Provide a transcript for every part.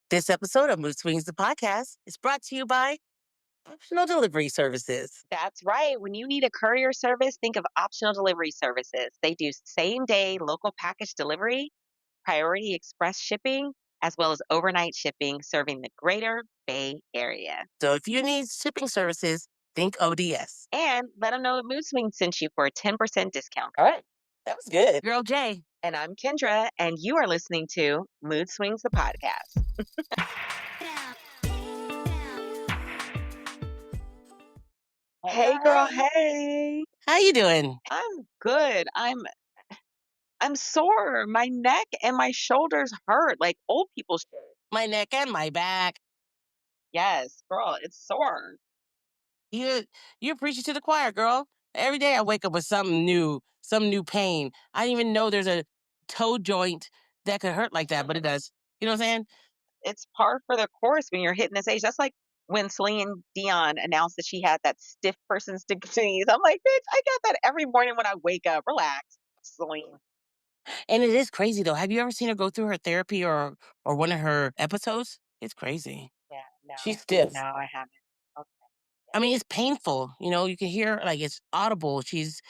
This episode of Mood Swings, the podcast, is brought to you by optional delivery services. That's right. When you need a courier service, think of optional delivery services. They do same day local package delivery, priority express shipping, as well as overnight shipping, serving the greater Bay Area. So if you need shipping services, think ODS. And let them know that Mood Swings sent you for a 10% discount. All right. That was good. Girl Jay. And I'm Kendra, and you are listening to Mood Swings, the podcast. Hey, girl. Hey. How you doing? I'm good. I'm sore. My neck and my shoulders hurt like old people should. My neck and my back. Yes, girl, it's sore. You're preaching to the choir, girl. Every day I wake up with something new, some new pain. I didn't even know there's a toe joint that could hurt like that, but it does. You know what I'm saying? It's par for the course when you're hitting this age. That's like when Celine Dion announced that she had that stiff person's disease. I'm like, bitch, I got that every morning when I wake up. Relax, Celine. And it is crazy though. Have you ever seen her go through her therapy or one of her episodes? It's crazy. Yeah, no, She's stiff. no, I haven't. Okay. I mean, it's painful. You know, you can hear like it's audible. She's,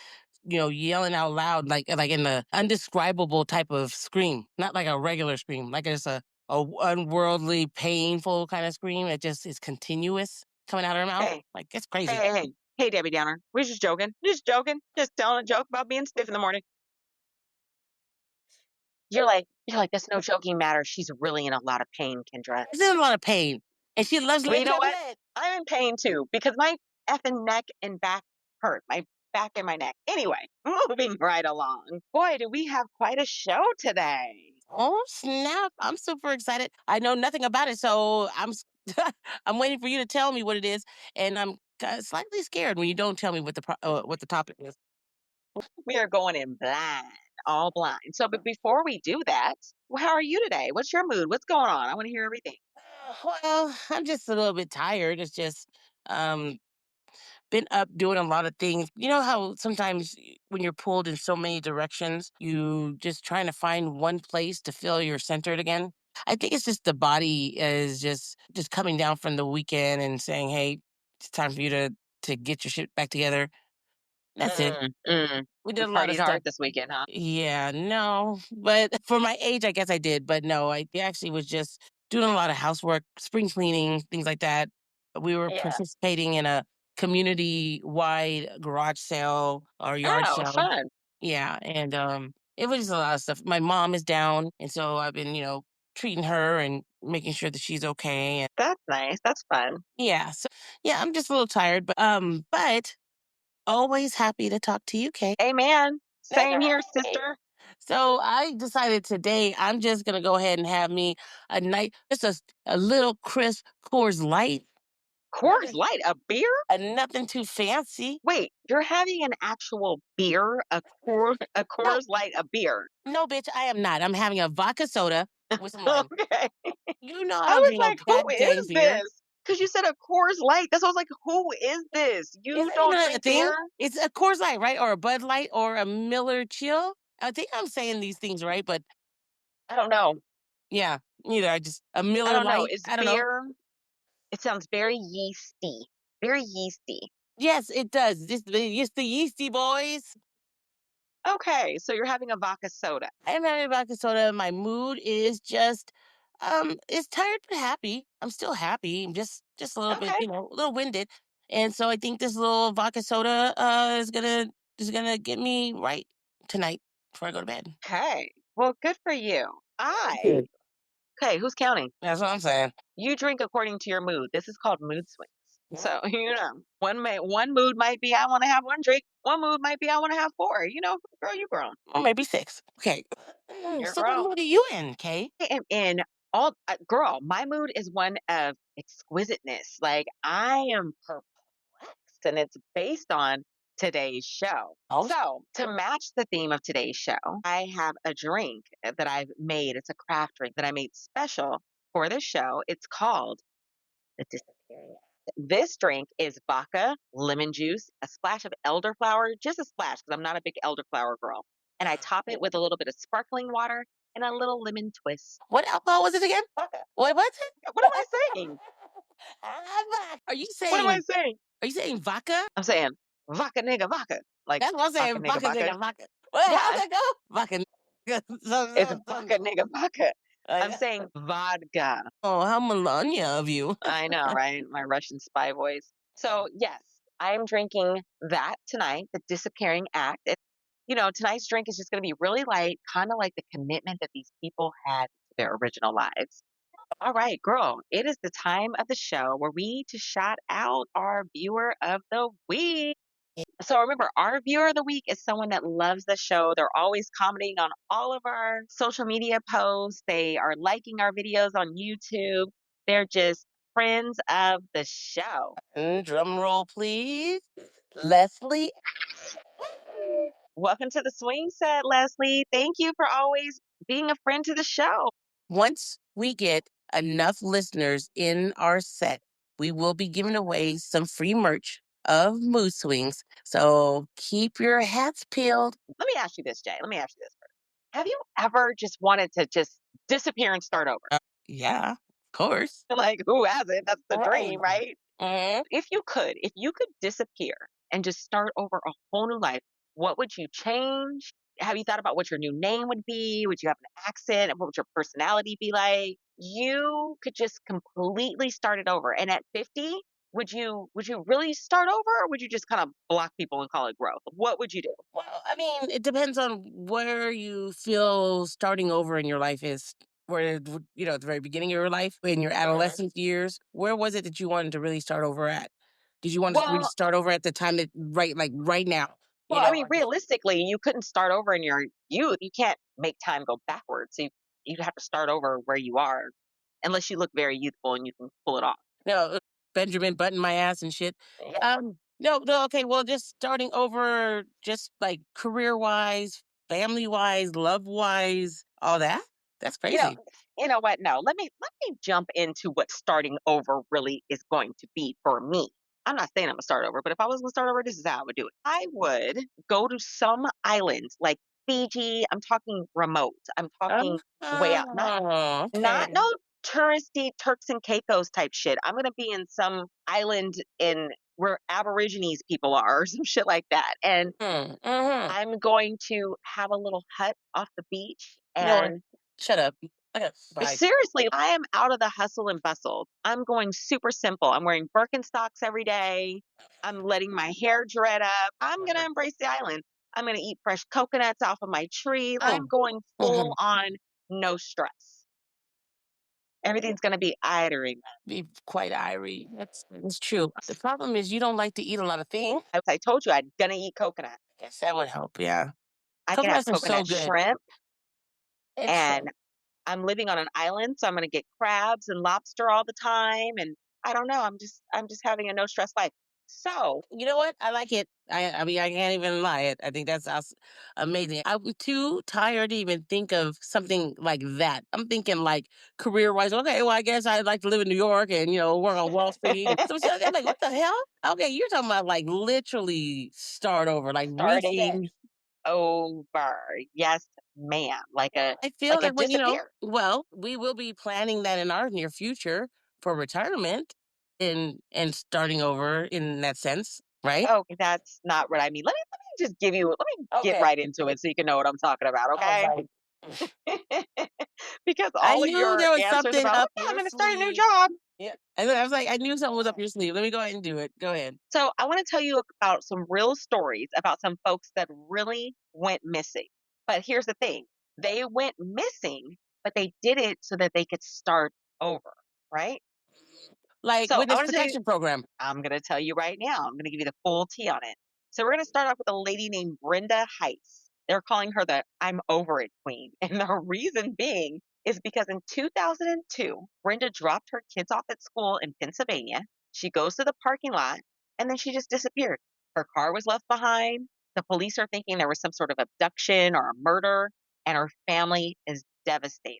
yelling out loud, like in the undescribable type of scream, not like a regular scream, like it's a unworldly, painful kind of scream. It just is continuous coming out of her mouth. Hey, Like it's crazy. hey, Debbie Downer. We're just joking. Just joking. Just telling a joke about being stiff in the morning. You're like, that's no joking matter. She's really in a lot of pain, Kendra. She's in a lot of pain, and she loves. Well, you know what? I'm in pain too because my effing neck and back hurt. My back and my neck. Anyway, moving right along. Boy, do we have quite a show today. Oh snap! I'm super excited. I know nothing about it, so I'm waiting for you to tell me what it is, and I'm slightly scared when you don't tell me what the topic is. We are going in blind, all blind. So, but before we do that, well, how are you today? What's your mood? What's going on? I want to hear everything. Well, I'm just a little bit tired. It's just um been up doing a lot of things. You know how sometimes when you're pulled in so many directions, you just trying to find one place to feel you're centered again. I think it's just the body is just coming down from the weekend and saying, "Hey, it's time for you to get your shit back together." That's it. We did You a lot of partied stuff. hard this weekend, huh? Yeah, no, but for my age, I guess I did. But no, I actually was just doing a lot of housework, spring cleaning, things like that. We were Yeah. participating in a community wide garage sale or yard Oh, sale. fun. Yeah, and it was just a lot of stuff. My mom is down, and so I've been, treating her and making sure that she's okay. And That's nice. That's fun. yeah, so yeah, I'm just a little tired, but always happy to talk to you, Kate. Amen. Same here, Right. sister. So I decided today I'm just gonna go ahead and have me a night, just a little crisp Coors Light, Coors Light, a beer? nothing too fancy. Wait, you're having an actual beer, a No, Coors Light, a beer. no, bitch, I am not. I'm having a vodka soda with some lime. Okay. You know I I don't was drink no like, who goddamn is beer. this? Because you said a Coors Light. That's why I was like, who is this? You Isn't don't even a drink thing. beer? It's a Coors Light, right? Or a Bud Light or a Miller Chill. I think I'm saying these things right, but I don't know. yeah, neither. I just a I Miller don't know. Light. Is I don't know. beer, it sounds very yeasty. Very yeasty. Yes, it does. It's the yeasty boys. Okay, so you're having a vodka soda. I am having a vodka soda. My mood is just, it's tired but happy. I'm still happy. I'm just a little bit, Okay. a little winded. And so I think this little vodka soda, is gonna get me right tonight before I go to bed. Okay. Well, good for you. Good. Okay, who's counting? That's what I'm saying. You drink according to your mood. This is called mood swings. So, one mood might be I want to have one drink. One mood might be I want to have four. Girl, you grown. Or maybe six. Okay. You're So what grown. mood are you in, Kay? I am in all girl, my mood is one of exquisiteness. Like I am perplexed and it's based on today's show. Oh, So, to match the theme of today's show, I have a drink that I've made. It's a craft drink that I made special for this show. It's called the Disappearing Act. This drink is vodka, lemon juice, a splash of elderflower, just a splash because I'm not a big elderflower girl. And I top it with a little bit of sparkling water and a little lemon twist. What alcohol was it again? Wait, what? What am I saying? Are you What am I saying saying? are you saying vodka? I'm saying vodka nigga vodka. Like That's what I'm vodka saying. nigga Vodka, vodka. nigga, vodka. Wait, how's Yeah, that go? Vodka. it's vodka nigga vodka. I'm Yeah. saying vodka. Oh, how Melania of you. I know, right? My Russian spy voice. So, yes, I am drinking that tonight, the disappearing act. Tonight's drink is just going to be really light, kind of like the commitment that these people had to their original lives. All right, girl, it is the time of the show where we need to shout out our viewer of the week. So remember, our viewer of the week is someone that loves the show. They're always commenting on all of our social media posts. They are liking our videos on YouTube. They're just friends of the show. Drum roll, please. Leslie. Welcome to the swing set, Leslie. Thank you for always being a friend to the show. Once we get enough listeners in our set, we will be giving away some free merch of mood swings. So keep your hats peeled. Let me ask you this, Jay. Let me ask you this first. Have you ever just wanted to just disappear and start over? Yeah, of course. Like, who hasn't? That's the Right. dream, right? Mhm. If you could disappear and just start over a whole new life, what would you change? Have you thought about what your new name would be? Would you have an accent? What would your personality be like? You could just completely start it over. And at 50, would you really start over, or would you just kind of block people and call it growth? What would you do? Well, I mean, it depends on where you feel starting over in your life is. Where, at the very beginning of your life, in your adolescent years, where was it that you wanted to really start over at? Did you want to really Well, start over at the time that, right, like right now, well, I mean, realistically, you couldn't start over in your youth. You can't make time go backwards. So you'd have to start over where you are, unless you look very youthful and you can pull it off. Benjamin Button my ass and shit. Yeah. No, no, okay, well, just starting over, just like career wise, family wise, love wise, all that. That's You know, crazy. you know what? No, let me jump into what starting over really is going to be for me. I'm not saying I'm gonna start over, but if I was gonna start over, this is how I would do it. I would go to some islands like Fiji. I'm talking remote. I'm talking way out, not Okay. no touristy Turks and Caicos type shit. I'm gonna be in some island in where Aborigines people are, or some shit like that. And Mm-hmm. I'm going to have a little hut off the beach. You know what? And Shut up. Okay, bye. seriously, I am out of the hustle and bustle. I'm going super simple. I'm wearing Birkenstocks every day. I'm letting my hair dread up. I'm gonna embrace the island. I'm gonna eat fresh coconuts off of my tree. I'm Oh, going full mhm. on no stress. Everything's gonna be idling. Be quite irie. That's true. The problem is you don't like to eat a lot of things. As I told you, I'm gonna eat coconut. Guess that would help. Yeah, I can have coconuts are so coconut good. shrimp, It's and true. I'm living on an island, so I'm gonna get crabs and lobster all the time. And I don't know. I'm just having a no stress life. So You know what? I like it. I mean, I can't even lie. I think that's amazing. I'm too tired to even think of something like that. I'm thinking like career wise. Okay, well, I guess I'd like to live in New York and work on Wall Street. And some shit. I'm like, what the hell? Okay, you're talking about like literally start over, like reset. starting over. Yes, ma'am. I feel Like a that when disappear. well, we will be planning that in our near future for retirement and starting over in that sense, right? Oh, that's not what I mean. Let me just give you let me get Okay. right into it so you can know what I'm talking about, All okay? right. Because I all of knew your there was answers something about, oh up yeah, I'm your gonna start a new sleeve. job. Yeah. And then I was like, I knew something was up your sleeve. Let me go ahead and do it. Go ahead. So I want to tell you about some real stories about some folks that really went missing. But here's the thing. They went missing, but they did it so that they could start over, right? Like So I witness want to tell you protection program. I'm going to tell you right now. I'm going to give you the full tea on it. So we're going to start off with a lady named Brenda Heights. They're calling her the I'm over it queen. And the reason being is because in 2002, Brenda dropped her kids off at school in Pennsylvania. She goes to the parking lot and then she just disappeared. Her car was left behind. The police are thinking there was some sort of abduction or a murder, and her family is devastated.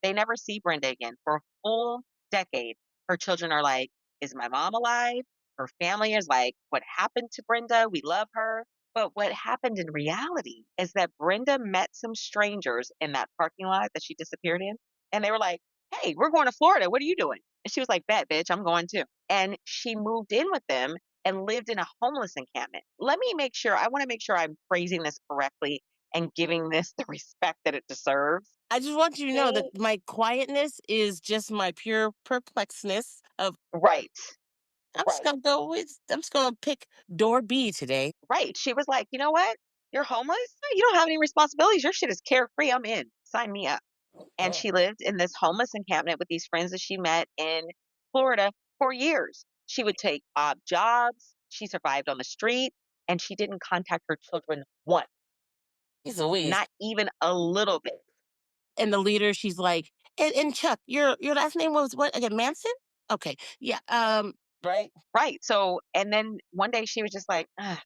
They never see Brenda again for a full decade. Her children are like, is my mom alive? Her family is like, what happened to Brenda? We love her. But what happened in reality is that Brenda met some strangers in that parking lot that she disappeared in. And they were like, "Hey, we're going to Florida. What are you doing?" And she was like, "Bet, bitch, I'm going too." And she moved in with them and lived in a homeless encampment. Let me make sure, I want to make sure I'm phrasing this correctly and giving this the respect that it deserves. I just want you to know that She, my quietness is just my pure perplexness of right, I'm just gonna go with I'm just gonna pick door B today. right. She was like, "You know what? You're homeless? You don't have any responsibilities. Your shit is carefree. I'm in. Sign me up." And Mm. she lived in this homeless encampment with these friends that she met in Florida for years. She would take odd jobs. She survived on the street, and she didn't contact her children once, He's Louise. not even a little bit. And the leader, she's like, and Chuck, your last name was what again? Manson? Okay. Yeah. Right? Right. So, and then one day she was just like, "Ah,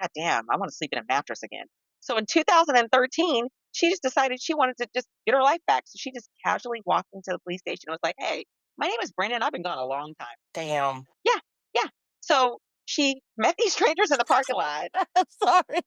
God damn, I want to sleep in a mattress again." So in 2013, she just decided she wanted to just get her life back. So she just casually walked into the police station and was like, "Hey, my name is Brendan. I've been gone a long time." Damn. Yeah, yeah. So she met these strangers in the parking lot. I'm sorry.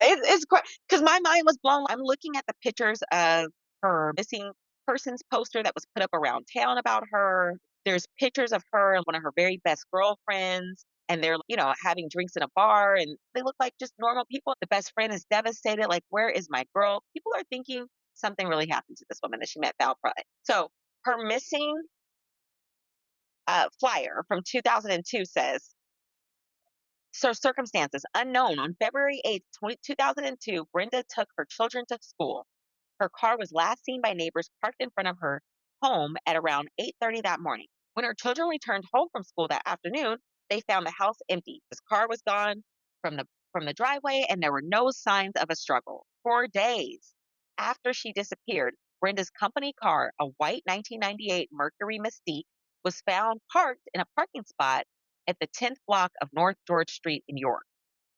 It's because my mind was blown. I'm looking at the pictures of her missing persons poster that was put up around town about her. There's pictures of her and one of her very best girlfriends, and they're, having drinks in a bar, and they look like just normal people. The best friend is devastated, like, "Where is my girl?" People are thinking something really happened to this woman that she met foul play. So her missing flyer from 2002 says, "So circumstances unknown on February 8th, 2002, Brenda took her children to school. Her car was last seen by neighbors parked in front of her home at around 8:30 that morning. When her children returned home from school that afternoon, they found the house empty. His car was gone from the driveway and there were no signs of a struggle. 4 days after she disappeared, Brenda's company car, a white 1998 Mercury Mystique, was found parked in a parking spot at the 10th block of North George Street in York.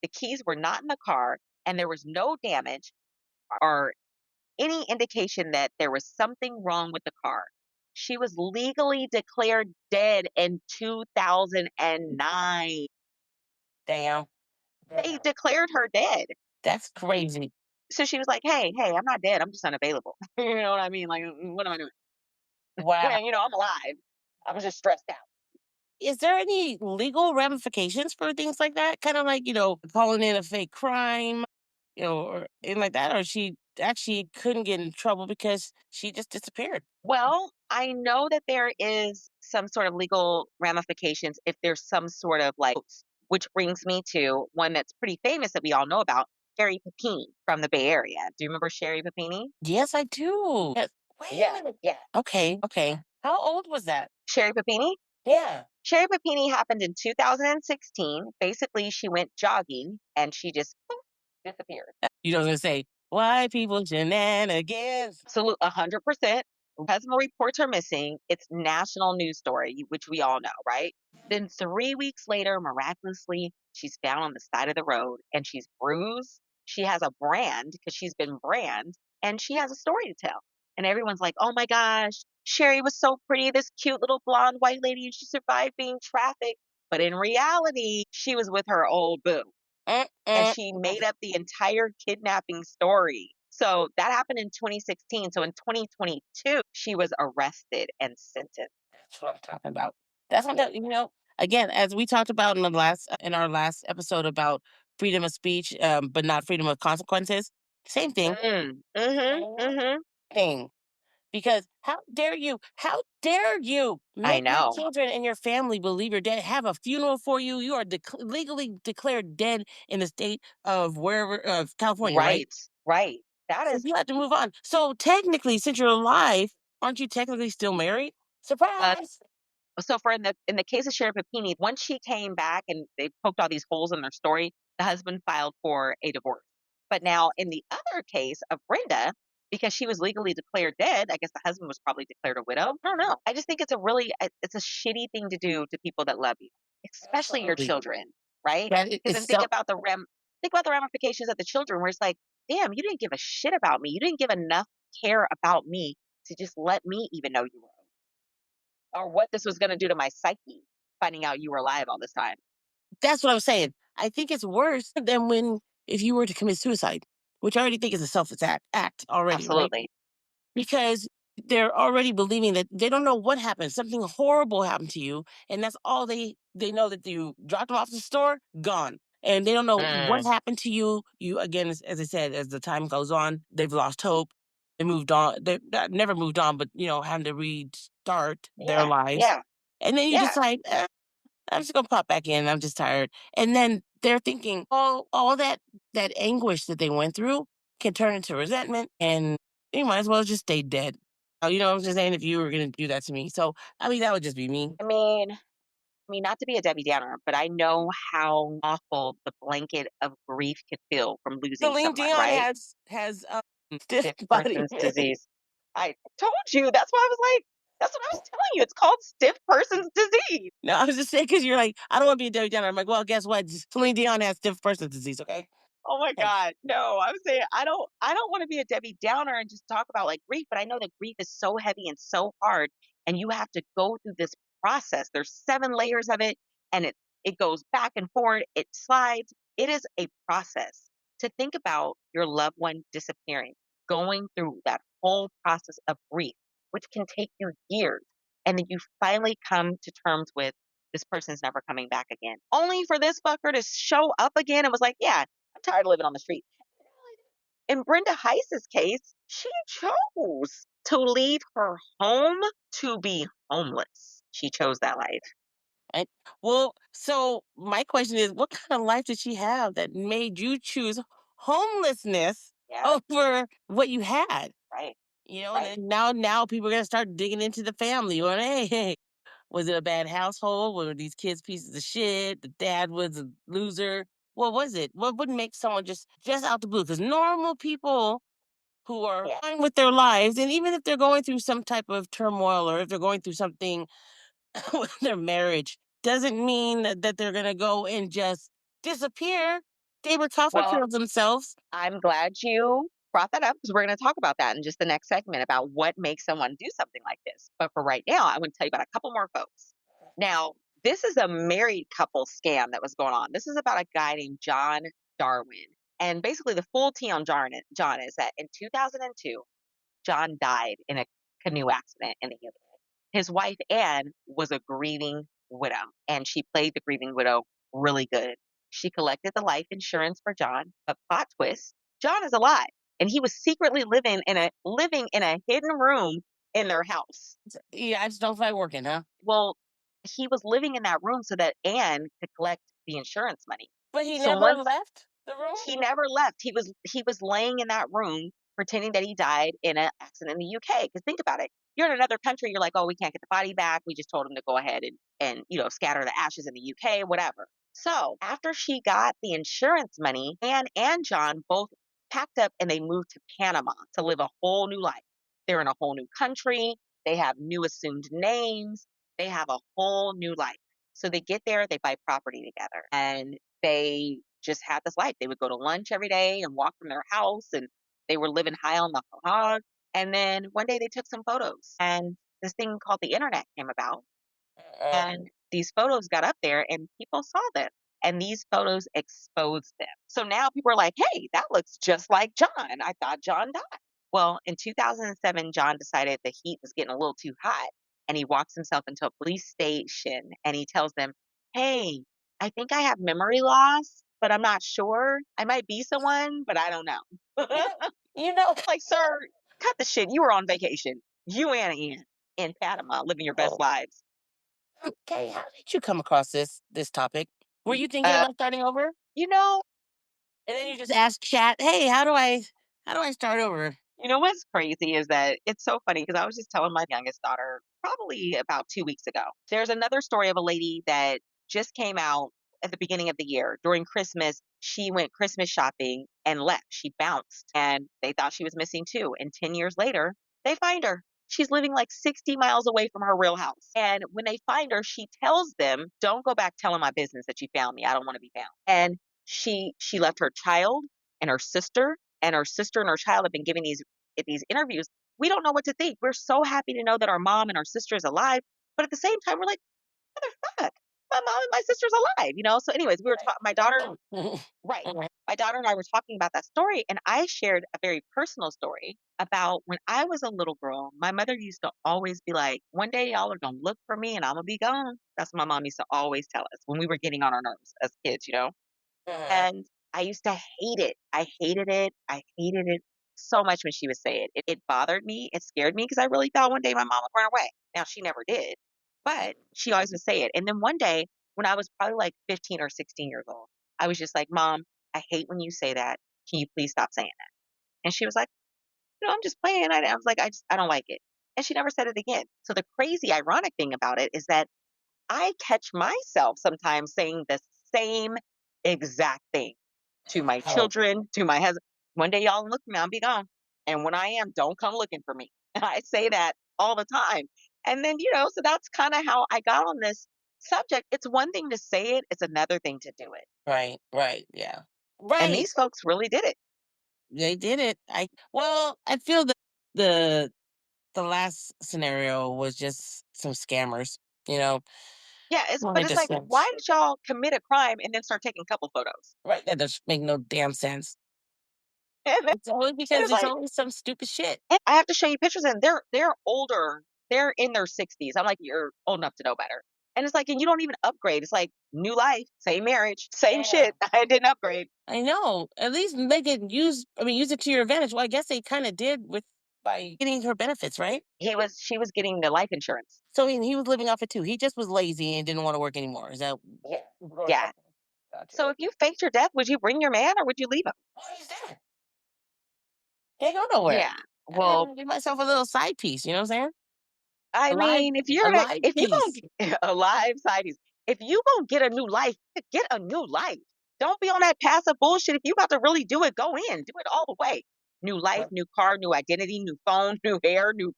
The keys were not in the car and there was no damage or any indication that there was something wrong with the car. She was legally declared dead in 2009. Damn. They declared her dead. That's crazy. So she was like, "Hey, hey, I'm not dead. I'm just unavailable." You know what I mean? Like, what am I doing? I Wow. mean, I'm alive. I was just stressed out. Is there any legal ramifications for things like that? Kind of like, calling in a fake crime, or anything like that? Or she actually couldn't get in trouble because she just disappeared? Well, I know that there is some sort of legal ramifications if there's some sort of like, which brings me to one that's pretty famous that we all know about, Sherry Papini from the Bay Area. Do you remember Sherry Papini? Yes, I do. Yes. Wait a Yeah, minute. yeah. Okay, okay. How old was that? Sherry Papini? Yeah. Sherry Papini happened in 2016. Basically, she went jogging and she just poof, disappeared. You know what I was gonna say? Why people shenanigans? Absolute 100%. Husband reports her missing. It's national news story, which we all know, right? Then 3 weeks later, miraculously, she's found on the side of the road and she's bruised. She has a brand because she's been brand and she has a story to tell. And everyone's like, "Oh my gosh, Sherry was so pretty, this cute little blonde white lady, and she survived being trafficked." But in reality, she was with her old boo and Mm-mm. she made up the entire kidnapping story. So that happened in 2016. So in 2022, she was arrested and sentenced. That's what I'm talking about. That's what again, as we talked about in our last episode about freedom of speech, but not freedom of consequences. Same thing. Mhm. Same Mhm. thing. Because how dare you I make your know. children and your family believe you're dead, have a funeral for you. You are legally declared dead in the state of wherever, of California, right? Right. Right. That So is you have to move on. So technically, since you're alive, aren't you technically still married? uh, Surprise! so for in the case of Sheriff Papini, once she came back and they poked all these holes in their story, the husband filed for a divorce. But now in the other case of Brenda, because she was legally declared dead, I guess the husband was probably declared a widow. I don't know. I just think it's a shitty thing to do to people that love you, especially your Absolutely. children, right? That Because is then so. think about the ramifications of the children, where it's like, damn, you didn't give a shit about me. You didn't give enough care about me to just let me even know you were or what this was gonna do to my psyche, finding out you were alive all this time. That's what I'm saying. I think it's worse than when if you were to commit suicide, which I already think is a self act already, right? Absolutely. Because they're already believing that they don't know what happened. Something horrible happened to you, and that's all they know that you dropped them off the store, gone. And they don't know what Mm, happened to you. You again, as I said, as the time goes on, they've lost hope. They moved on. They not, never moved on, but having to restart their yeah, lives. yeah, And then you yeah. decide, I'm just gonna pop back in. I'm just tired. And then they're thinking, all that anguish that they went through can turn into resentment, and you might as well just stay dead. You know what I'm just saying? If you were gonna do that to me, so I mean, that would just be me. I mean, not to be a Debbie Downer, but I know how awful the blanket of grief could feel from losing Celine someone, Dion right? has stiff Stiff body. person's disease. I told you. That's why I was like, that's what I was telling you. It's called stiff person's disease. No, I was just saying because you're like, I don't want to be a Debbie Downer. I'm like, well, guess what? Celine Dion has stiff person disease. Okay. Oh my Thanks. God. No, I was saying I don't want to be a Debbie Downer and just talk about like grief, but I know that grief is so heavy and so hard and you have to go through this process. There's 7 layers of it and it goes back and forth, it slides. It is a process. To think about your loved one disappearing, going through that whole process of grief, which can take you years. And then you finally come to terms with this person's never coming back again. Only for this fucker to show up again and was like, yeah, I'm tired of living on the street. In Brenda Heiss's case, she chose to leave her home to be homeless. She chose that life. Right? Well, so my question is, what kind of life did she have that made you choose homelessness Yeah, over what you had? right, And right. then now people are gonna start digging into the family. Or hey, was it a bad household? Were these kids pieces of shit? The dad was a loser. What was it? What would make someone just out the blue? Because normal people who are Yeah. fine with their lives, and even if they're going through some type of turmoil or if they're going through something with their marriage, doesn't mean that they're gonna go and just disappear. David Well, Copperfield themselves. I'm glad you brought that up because we're going to talk about that in just the next segment about what makes someone do something like this. But for right now, I want to tell you about a couple more folks. Now, this is a married couple scam that was going on. This is about a guy named John Darwin. And basically, the full tea on John is that in 2002, John died in a canoe accident in the UK. His wife, Anne, was a grieving widow, and she played the grieving widow really good. She collected the life insurance for John, but plot twist, John is alive, and he was secretly living in a hidden room in their house. Yeah, I just don't feel like working, huh? Well, he was living in that room so that Anne could collect the insurance money. But he So never once left the room. he never left. He was laying in that room pretending that he died in an accident in the UK. Because think about it. You're in another country, you're like, "Oh, we can't get the body back. We just told him to go ahead and scatter the ashes in the UK, whatever." So, after she got the insurance money, Anne and John both packed up and they moved to Panama to live a whole new life. They're in a whole new country. They have new assumed names. They have a whole new life. So they get there, they buy property together, and they just had this life. They would go to lunch every day and walk from their house, and they were living high on the hog. And then one day they took some photos, and this thing called the internet came about. And these photos got up there, and people saw them. And these photos exposed them. So now people are like, hey, that looks just like John. I thought John died. Well, in 2007, John decided the heat was getting a little too hot. And he walks himself into a police station and he tells them, hey, I think I have memory loss, but I'm not sure. I might be someone, but I don't know. You know, you know. Like, sir, cut the shit. You were on vacation. You and Ian in Panama living your best Oh, lives. okay. How did you come across this topic? Were you thinking Uh, about starting over? you know, And then you just ask chat, hey, how do I start over? You know what's crazy is that it's so funny because I was just telling my youngest daughter probably about 2 weeks ago. There's another story of a lady that just came out at the beginning of the year. During Christmas, she went Christmas shopping and left. She bounced and they thought she was missing too. And 10 years later, they find her. She's living like 60 miles away from her real house. And when they find her, she tells them, don't go back telling my business that you found me. I don't want to be found. And she left her child and her sister, and her sister and her child have been giving these interviews. We don't know what to think. We're so happy to know that our mom and our sister is alive, but at the same time, we're like, motherfuck, my mom and my sister's alive, you know? So anyways, we were talking, my daughter, right. Right. My daughter and I were talking about that story, and I shared a very personal story about when I was a little girl. My mother used to always be like, "One day y'all are gonna look for me, and I'm gonna be gone." That's what my mom used to always tell us when we were getting on our nerves as kids, you know. Mhm. And I used to hate it. I hated it. I hated it so much when she would say it. It bothered me. It scared me because I really thought one day my mom would run away. Now she never did, but she always would say it. And then one day when I was probably like 15 or 16 years old, I was just like, "Mom, I hate when you say that. Can you please stop saying that?" And she was like, "No, I'm just playing." I was like, I don't like it." And she never said it again. So the crazy, ironic thing about it is that I catch myself sometimes saying the same exact thing to my Oh, children, to my husband. "One day y'all look for me, I'll be gone. And when I am, don't come looking for me." And I say that all the time. And then, so that's kind of how I got on this subject. It's one thing to say it, it's another thing to do it. right, right, yeah. And Right. these folks really did it. They did it. I feel that the the last scenario was just some scammers, you know, Yeah, but wanted it's to like, scam. why did y'all commit a crime and then start taking couple photos? Right. That does make no damn sense. And, then, It's always and because it's it's like, always some stupid shit. and I have to show you pictures, and they're older. They're in their 60s. I'm like, "You're old enough to know better." And it's like, and you don't even upgrade. It's like new life, same marriage, same Yeah. shit. I didn't upgrade. I know. At least make it use it to your advantage. Well, I guess they kind of did with by getting her benefits, right? She was getting the life insurance. So he was living off it too. He just was lazy and didn't want to work anymore. Is that Yeah. growing Yeah. up? Gotcha. So if you faked your death, would you bring your man or would you leave him? Oh, he's dead. Can't go nowhere. Yeah. Well, Give myself a little side piece. You know what I'm saying? I A live, mean, a live if you piece. gonna a live sideties, if you gonna get a new life, get a new life. Don't be on that passive bullshit. If you about to really do it, go in, do it all the way. New life, Right. new car, new identity, new phone, new hair, new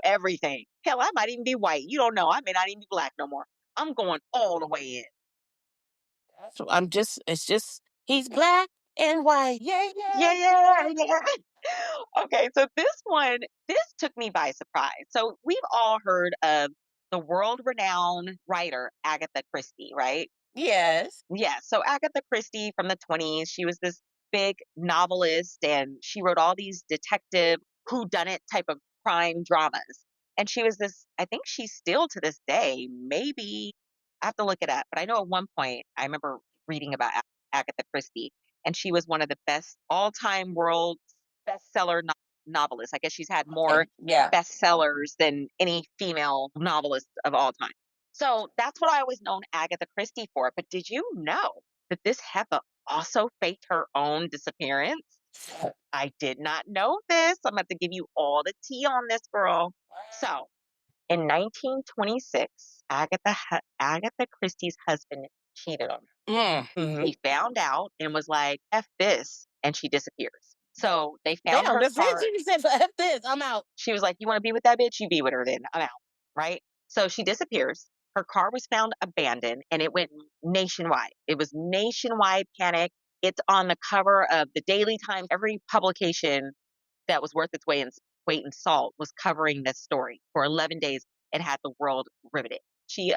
everything. Hell, I might even be white. You don't know. I may not even be black no more. I'm going all the way in. So it's just he's black and white. Yeah, Yeah, yeah, yeah, yeah. Okay, so this took me by surprise. So we've all heard of the world-renowned writer Agatha Christie, right? yes. Yeah, so Agatha Christie from the 20s, she was this big novelist and she wrote all these detective whodunit type of crime dramas. And she was this, I think she's still to this day, maybe I have to look it up, but I know at one point I remember reading about Agatha Christie and she was one of the best all-time world bestseller novelists. I guess she's had more Okay. Yeah. bestsellers than any female novelist of all time. So that's what I always known Agatha Christie for. But did you know that this heifer also faked her own disappearance? I did not know this. I'm about to give you all the tea on this, girl. So in 1926, Agatha Christie's husband cheated on Mm. her. He found out and was like, "F this," and she disappears. So they found Damn, her that's it. car. She said, "F this, I'm out." She was like, "You want to be with that bitch? You be with her then. I'm out." Right? So she disappears. Her car was found abandoned and it went nationwide. It was nationwide panic. It's on the cover of the Daily Times. Every publication that was worth its weight in salt was covering this story. For 11 days, it had the world riveted. She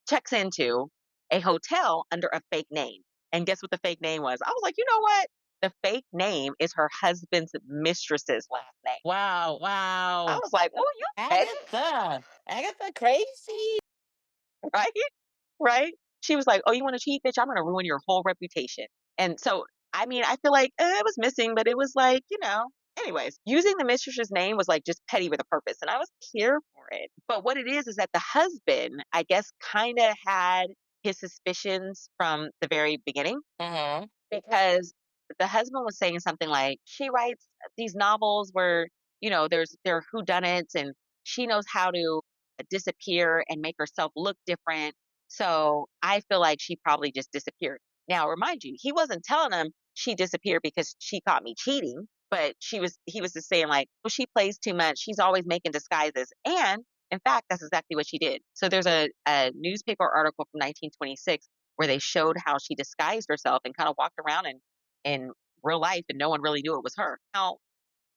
checks into a hotel under a fake name. And guess what the fake name was? I was like, you know what? The fake name is her husband's mistress's last name. Wow, I wow. was like, oh, you petty, Agatha. Agatha crazy. right? Right? She was like, "Oh, you wanna cheat, bitch? I'm gonna ruin your whole reputation." And so, I mean, I feel like, it was missing, but it was like, anyways, using the mistress's name was, like, just petty with a purpose, and I was here for it. But what it is that the husband, I guess, kinda had his suspicions from the very beginning Mm-hmm. because the husband was saying something like, "She writes these novels where, there are whodunits, and she knows how to disappear and make herself look different. So I feel like she probably just disappeared." Now, remind you, he wasn't telling him she disappeared because she caught me cheating, but he was just saying like, "Well, she plays too much. She's always making disguises." And in fact, that's exactly what she did. So there's a newspaper article from 1926 where they showed how she disguised herself and kind of walked around in real life and no one really knew it was her. Now,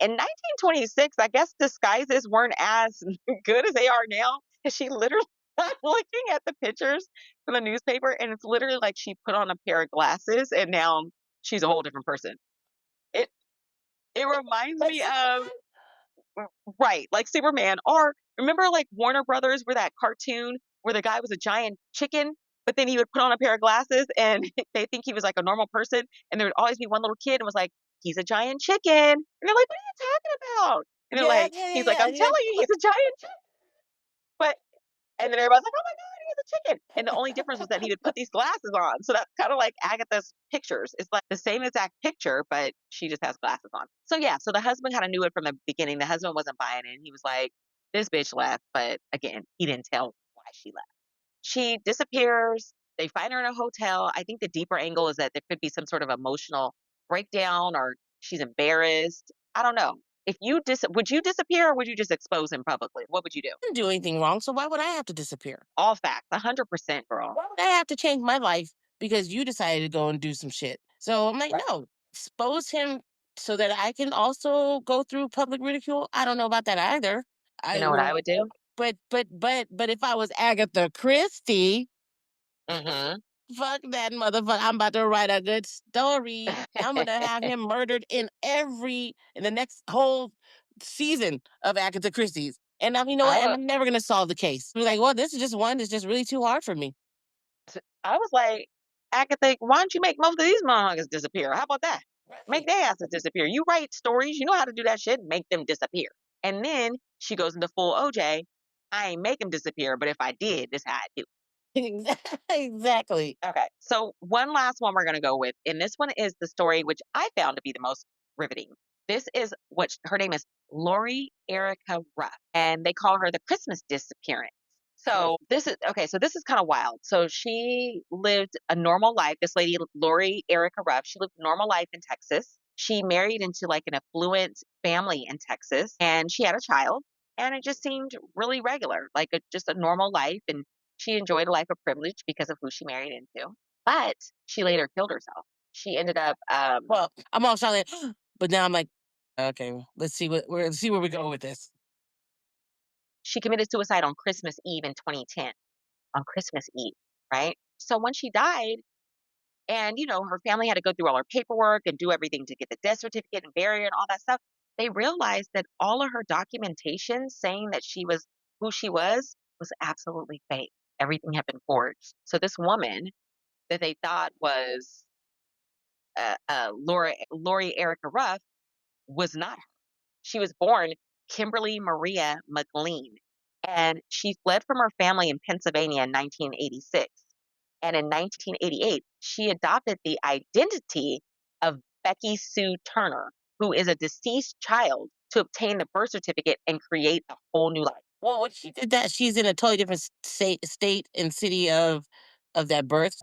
in 1926, I guess disguises weren't as good as they are now. 'Cause she literally I'm looking at the pictures from the newspaper, and it's literally like she put on a pair of glasses, and now she's a whole different person. It it reminds Like me of right, like Superman, or remember, like, Warner Brothers where that cartoon where the guy was a giant chicken, but then he would put on a pair of glasses and they think he was like a normal person, and there would always be one little kid and was like, "He's a giant chicken." And they're like, "What are you talking about?" And they're yeah, like, yeah, he's yeah, like, yeah, "I'm yeah. telling you, he's a giant chicken." But and then everybody's like, "Oh my god, he's a chicken." And the only difference was that he would put these glasses on. So that's kind of like Agatha's pictures. It's like the same exact picture, but she just has glasses on. So yeah, so the husband kind of knew it from the beginning. The husband wasn't buying it. He was like, "This bitch left," but again, he didn't tell why she left. She disappears. They find her in a hotel. I think the deeper angle is that there could be some sort of emotional breakdown or she's embarrassed. I don't know. If you would you disappear or would you just expose him publicly? What would you do? Didn't do anything wrong, so why would I have to disappear? All facts, 100%, girl. Why would I have to change my life because you decided to go and do some shit? So I'm like, Right. no, expose him so that I can also go through public ridicule. I don't know about that either. You I know what I will, would do? but if I was Agatha Christie, Mhm. fuck that motherfucker. I'm about to write a good story. I'm gonna have him murdered in the next whole season of Agatha Christie's. And you know I what? And wa I'm never gonna solve the case. I'm like, well, this is just one that's just really too hard for me. I was like, "Agatha, why don't you make most of these motherfuckers disappear? How about that? Make Right. their asses disappear. You write stories, you know how to do that shit, make them disappear." And then she goes into full OJ, "I ain't make them disappear, but if I did, this how I do." Exactly. Okay. So one last one we're gonna go with, and this one is the story which I found to be the most riveting. This is what her name is Lori Erica Ruff, and they call her the Christmas disappearance. So this is okay. So this is kind of wild. So she lived a normal life. This lady, Lori Erica Ruff, she lived a normal life in Texas. She married into like an affluent family in Texas, and she had a child. And it just seemed really regular, like just a normal life. And she enjoyed a life of privilege because of who she married into. But she later killed herself. She ended up, Well, I'm all solid, but now I'm like, okay, let's see where we go with this. she committed suicide on Christmas Eve in 2010. On Christmas Eve, right? So when she died, and her family had to go through all her paperwork and do everything to get the death certificate and bury her and all that stuff. They realized that all of her documentation saying that she was who she was absolutely fake. Everything had been forged. So this woman that they thought was Lori Erica Ruff was not her. She was born Kimberly Maria McLean, and she fled from her family in Pennsylvania in 1986. And in 1988, she adopted the identity of Becky Sue Turner, who is a deceased child, to obtain the birth certificate and create a whole new life. Well, when she did that, she's in a totally different state and city of that birth.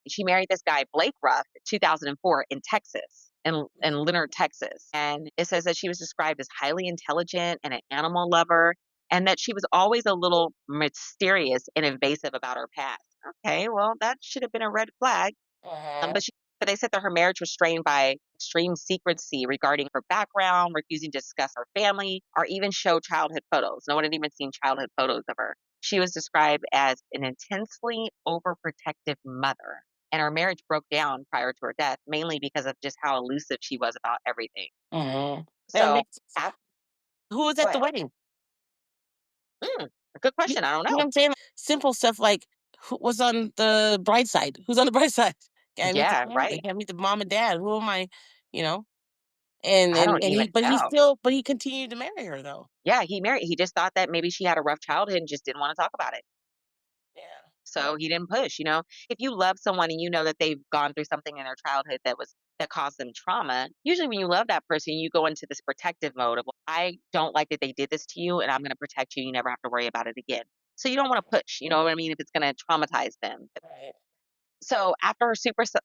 She married this guy, Blake Ruff, in 2004 in Texas, in Leonard, Texas. And it says that she was described as highly intelligent and an animal lover, and that she was always a little mysterious and invasive about her past. Okay, well, that should have been a red flag. Uh-huh. But they said that her marriage was strained by extreme secrecy regarding her background, refusing to discuss her family, or even show childhood photos. No one had even seen childhood photos of her. She was described as an intensely overprotective mother, and her marriage broke down prior to her death, mainly because of just how elusive she was about everything. Mhm. That So, makes who was go at the ahead. wedding? Mm, a good You question. I don't you know what know. I'm saying? Simple stuff like who was on the bright side? Who's on the bright side? Gotta meet the Yeah, family, right. gotta meet the mom and dad. Who am I, you know? I don't even know. But he continued to marry her though. Yeah, he just thought that maybe she had a rough childhood and just didn't want to talk about it. Yeah. So he didn't push. If you love someone and you know that they've gone through something in their childhood that caused them trauma, usually when you love that person, you go into this protective mode of, "Well, I don't like that they did this to you and I'm going to protect you. You never have to worry about it again." So you don't want to push, you know what I mean, if it's going to traumatize them. Right. So after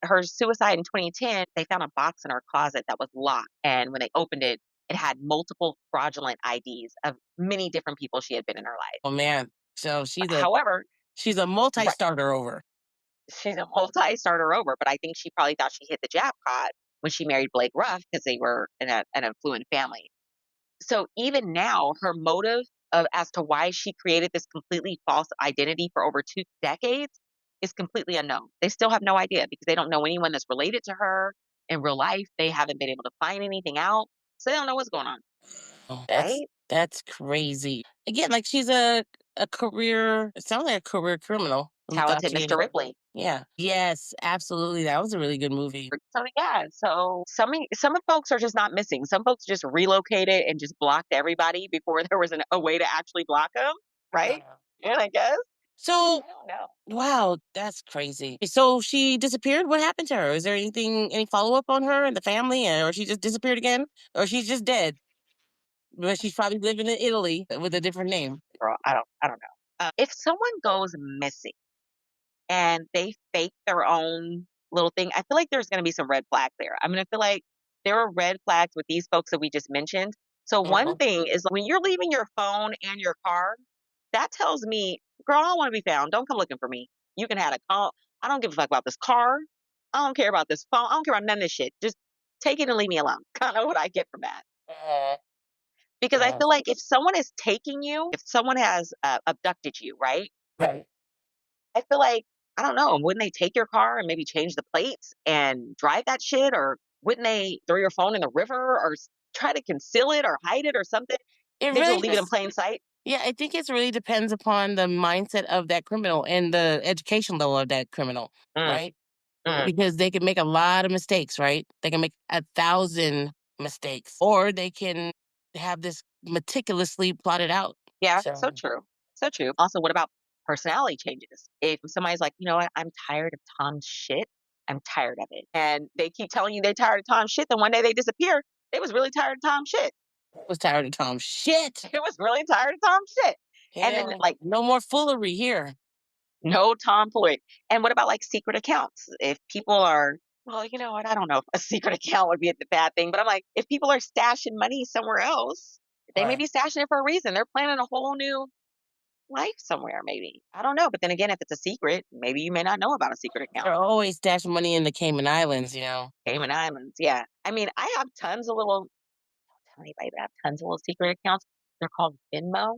her suicide in 2010, they found a box in her closet that was locked, and when they opened it, it had multiple fraudulent IDs of many different people she had been in her life. Oh man. So However, she's a right, multi-starter over. she's a multi-starter over, but I think she probably thought she hit the jackpot when she married Blake Ruff because they were in an affluent family. So even now, her motive of as to why she created this completely false identity for over 2 decades is completely unknown. They still have no idea because they don't know anyone that's related to her in real life. They haven't been able to find anything out, so they don't know what's going on, Oh, right? that's crazy. Again, like she's a career it sounds like a career criminal who thought Talented she Mr. didn't Ripley. yeah. Yes, absolutely. That was a really good movie. So yeah, so some of folks are just not missing. Some folks just relocated and just blocked everybody before there was a way to actually block them, right? And I guess So, I don't know. wow, that's crazy. So she disappeared? What happened to her? Is there any follow-up on her and the family, or she just disappeared again? Or she's just dead, but she's probably living in Italy with a different name? Girl, I don't know. If someone goes missing and they fake their own little thing, I feel like there's going to be some red flags there. I mean, I feel like there are red flags with these folks that we just mentioned. So one Mhm. thing is when you're leaving your phone and your car, that tells me, girl, I don't want to be found. Don't come looking for me. You can have a call. I don't give a fuck about this car. I don't care about this phone. I don't care about none of this shit. Just take it and leave me alone. Kind of what I get from that. Mhm. Because I Yeah. feel like if someone is taking you, if someone has abducted you, right? Right. I feel like, I don't know, wouldn't they take your car and maybe change the plates and drive that shit? Or wouldn't they throw your phone in the river or try to conceal it or hide it or something? It They just really leave it in just plain sight. yeah, I think it really depends upon the mindset of that criminal and the education level of that criminal, Mm, right? mm. Because they can make a lot of mistakes, right? They can make 1,000 mistakes, or they can have this meticulously plotted out. Yeah, so So true. So true. Also, what about personality changes? If somebody's like, you know what, I'm tired of Tom's shit, I'm tired of it. And they keep telling you they're tired of Tom's shit, then one day they disappear. They was really tired of Tom's shit. I was tired of Tom shit. It was really tired of Tom's shit. And then Yeah. like No more foolery here. no tomfoolery. And what about like secret accounts? If people are, well, you know what? I don't know if a secret account would be a bad thing, but I'm like, if people are stashing money somewhere else, they may Right. be stashing it for a reason. They're planning a whole new life somewhere, maybe. I don't know. But then again, if it's a secret, maybe you may not know about a secret account. They're always stashing money in the Cayman Islands, you know. Cayman Islands, yeah. I mean, I have tons of little, tell anybody, but I have tons of little secret accounts. They're called Venmo,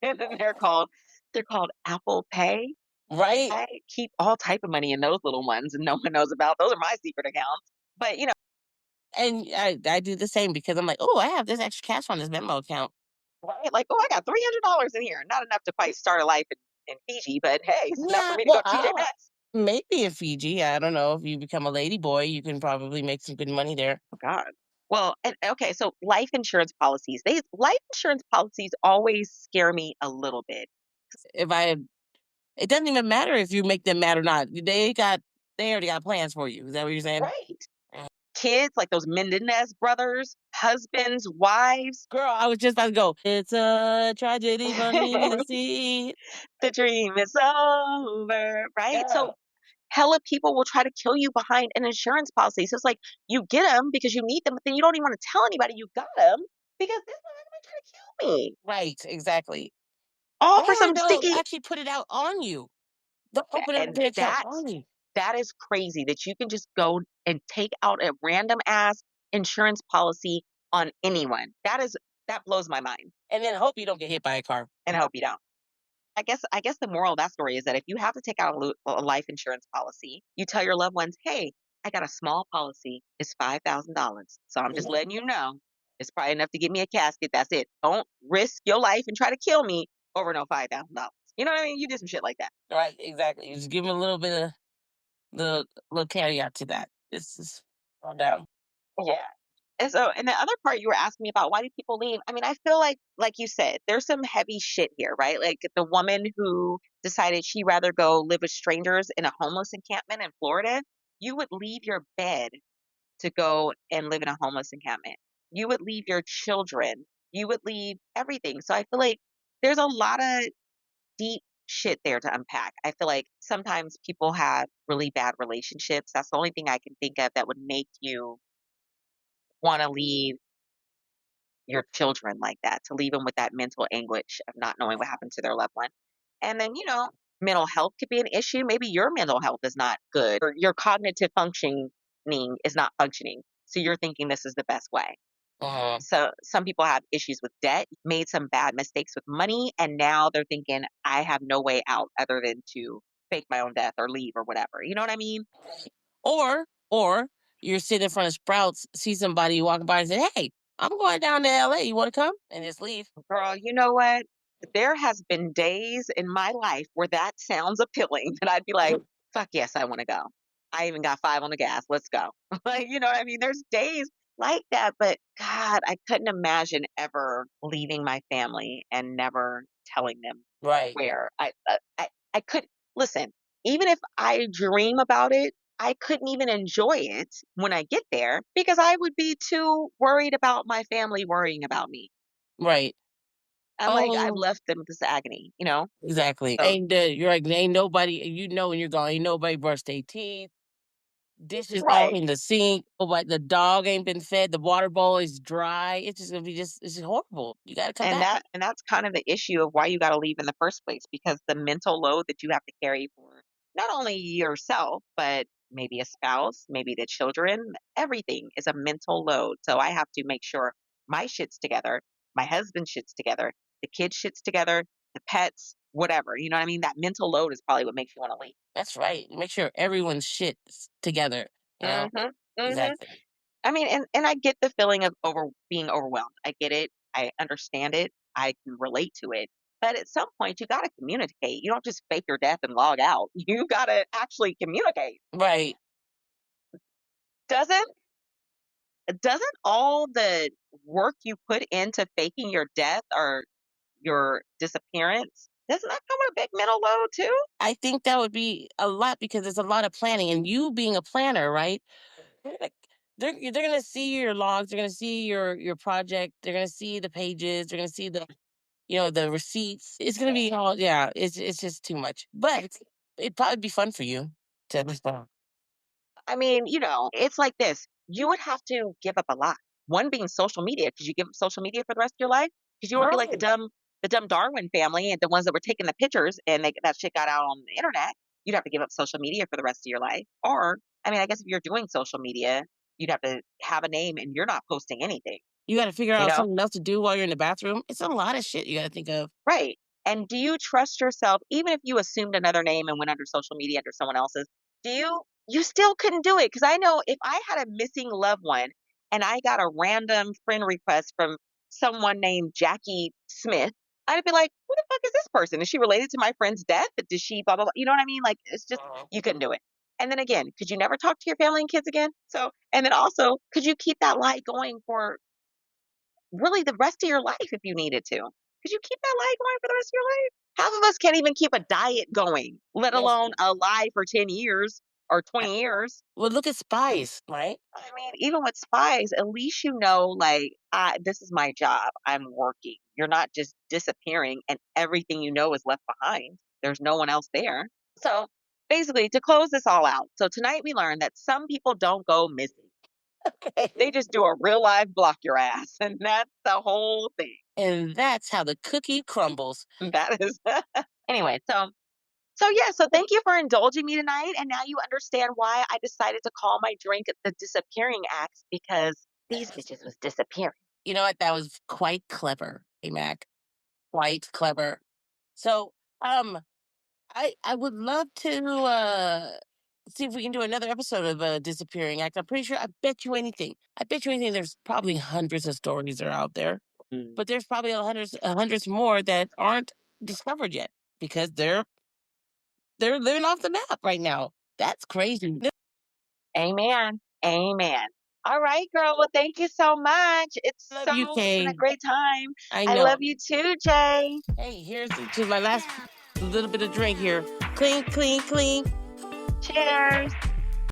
and then they're called Apple Pay. Right? I keep all type of money in those little ones and no one knows about. Those are my secret accounts. But, And I do the same because I'm like, oh, I have this extra cash on this Venmo account. right? Like, oh, I got $300 in here. Not enough to quite start a life in Fiji, but hey, it's enough for Yeah, me to go well, to TJ Maxx. maybe in Fiji. I don't know. If you become a lady boy, you can probably make some good money there. Oh God. Well, and okay, so life insurance policies. Life insurance policies always scare me a little bit. If I It doesn't even matter if you make them mad or not. They already got plans for you. Is that what you're saying? Right. Mm. Kids, like those Mendez brothers, husbands, wives. Girl, I was just about to go. It's a tragedy for me to The see. dream is over, right? So Girl. hella people will try to kill you behind an insurance policy. So it's like you get them because you need them, but then you don't even want to tell anybody you got them because this motherfucker trying to kill me. Right, exactly. All for Or some they'll stinky. actually put it out on you. They'll open up And their account on you. that is crazy that you can just go and take out a random ass insurance policy on anyone. That blows my mind, And then hope you don't get hit by a car. and I hope you don't. I guess the moral of that story is that if you have to take out a life insurance policy, you tell your loved ones, "Hey, I got a small policy. It's $5,000. So I'm just letting you know. It's probably enough to get me a casket. That's it. Don't risk your life and try to kill me over no $5,000. You know what I mean? You did some shit like that. Right, exactly. You just give them a little bit of the little caveat to that. This is calm down. Yeah. And the other part you were asking me about, why do people leave? I mean, I feel like you said, there's some heavy shit here, right? Like the woman who decided she'd rather go live with strangers in a homeless encampment in Florida. You would leave your bed to go and live in a homeless encampment. You would leave your children. You would leave everything. So I feel like there's a lot of deep shit there to unpack. I feel like sometimes people have really bad relationships. That's the only thing I can think of that would make you want to leave your children like that, to leave them with that mental anguish of not knowing what happened to their loved one. And then, mental health could be an issue. Maybe your mental health is not good or your cognitive functioning is not functioning. So you're thinking this is the best way. Uh-huh. So some people have issues with debt, made some bad mistakes with money, and now they're thinking, I have no way out other than to fake my own death or leave or whatever. You know what I mean? Or you're sitting in front of Sprouts, see somebody walking by and say, "Hey, I'm going down to LA. You want to come?" And just leave. Girl, you know what? There has been days in my life where that sounds appealing that I'd be like, fuck yes, I want to go. I even got 5 on the gas. Let's go. Like, you know what I mean? There's days like that, but God, I couldn't imagine ever leaving my family and never telling them Right. where I could listen, even if I dream about it, I couldn't even enjoy it when I get there because I would be too worried about my family worrying about me. Right. I'm like, I've Oh, left them with this agony, you know? exactly. So Ain't you're like, ain't nobody, you know, when you're gone, ain't nobody brushed their teeth. Dishes all right. in the sink. Oh, like the dog ain't been fed. The water bowl is dry. It's just gonna be it's just horrible. You gotta come back. And that's kind of the issue of why you gotta leave in the first place, because the mental load that you have to carry for not only yourself, but maybe a spouse, maybe the children, everything is a mental load. So I have to make sure my shit's together, my husband's shit's together, the kids' shit's together, the pets, whatever. You know what I mean? That mental load is probably what makes you want to leave. That's right. Make sure everyone's shit's together. You know? Hmm. Hmm. Exactly. I mean, and I get the feeling of being overwhelmed. I get it. I understand it. I can relate to it. But at some point, you got to communicate. You don't just fake your death and log out. You got to actually communicate. Right. Doesn't doesn't all the work you put into faking your death or your disappearance, doesn't that come with a big mental load too? I think that would be a lot because there's a lot of planning, and you being a planner, right? Like, they're gonna see your logs, they're gonna see your project, they're gonna see the pages, they're gonna see the receipts. It's gonna be all yeah. It's just too much, but it'd probably be fun for you to respond. I mean, it's like this. You would have to give up a lot. One being social media. Could you give up social media for the rest of your life? Because you won't be like Right. the dumb Darwin family and the ones that were taking the pictures and that shit got out on the internet. You'd have to give up social media for the rest of your life. Or, I mean, I guess if you're doing social media, you'd have to have a name and you're not posting anything, You got to figure you out know? something else to do while you're in the bathroom. It's a lot of shit you got to think of. Right. And do you trust yourself, even if you assumed another name and went under social media under someone else's, you still couldn't do it? Because I know if I had a missing loved one and I got a random friend request from someone named Jackie Smith, I'd be like, who the fuck is this person? Is she related to my friend's death? Did she blah blah blah? You know what I mean? Like it's just you couldn't do it. And then again, could you never talk to your family and kids again? So and then also, could you keep that light going for really the rest of your life if you needed to? Could you keep that light going for the rest of your life? Half of us can't even keep a diet going, let Yes. alone alive for 10 years or I- 20 years. Well, look at spies, right? I mean, even with spies, at least like, this is my job. I'm working. You're not just disappearing and everything you know is left behind. There's no one else there. So basically, to close this all out, so tonight we learned that some people don't go missing. They just do a real live block your ass. And that's the whole thing. And that's how the cookie crumbles. That is anyway, so yeah, so thank you for indulging me tonight. And now you understand why I decided to call my drink the disappearing acts because these bitches was disappearing. You know what? That was quite clever, hey Mac. Quite clever. So, um, I would love to see if we can do another episode of Disappearing Act. I'm pretty sure. I bet you anything. I bet you anything. There's probably hundreds of stories that are out there, Mm. but there's probably hundreds more that aren't discovered yet because they're living off the map right now. That's crazy. Amen. Amen. All right, girl. Well, thank you so much. Love you, It's been a Kay. great time. I I love know. you too, Jay. Hey, here's to my last little bit of drink here. Clink, clink, clink. Cheers.